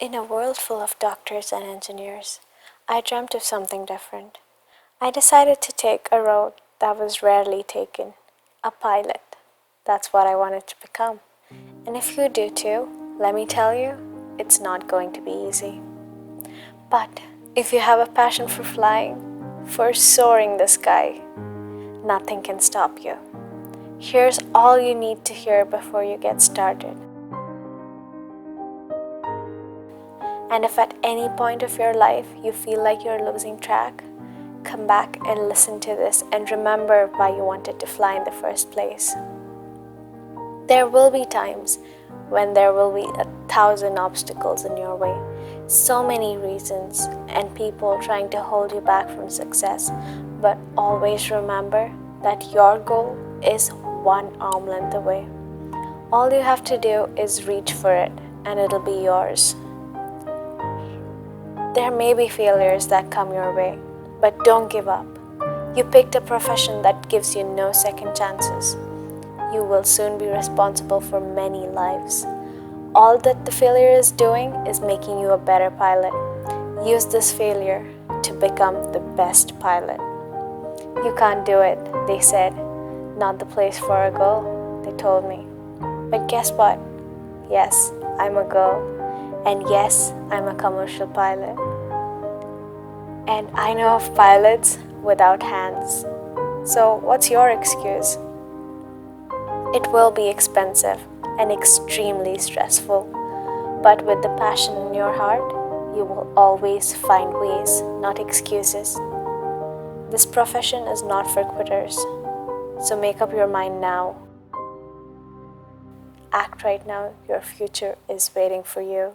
In a world full of doctors and engineers, I dreamt of something different. I decided to take a road that was rarely taken, a pilot. That's what I wanted to become. And if you do too, let me tell you, it's not going to be easy. But if you have a passion for flying, for soaring the sky, nothing can stop you. Here's all you need to hear before you get started. And if at any point of your life you feel like you're losing track, come back and listen to this and remember why you wanted to fly in the first place. There will be times when there will be 1,000 obstacles in your way, so many reasons and people trying to hold you back from success, but always remember that your goal is one arm length away. All you have to do is reach for it and it'll be yours. There may be failures that come your way, but don't give up. You picked a profession that gives you no second chances. You will soon be responsible for many lives. All that the failure is doing is making you a better pilot. Use this failure to become the best pilot. You can't do it, they said. Not the place for a girl, they told me. But guess what? Yes, I'm a girl. And yes, I'm a commercial pilot. And I know of pilots without hands. So what's your excuse? It will be expensive and extremely stressful. But with the passion in your heart, you will always find ways, not excuses. This profession is not for quitters. So make up your mind now. Act right now, your future is waiting for you.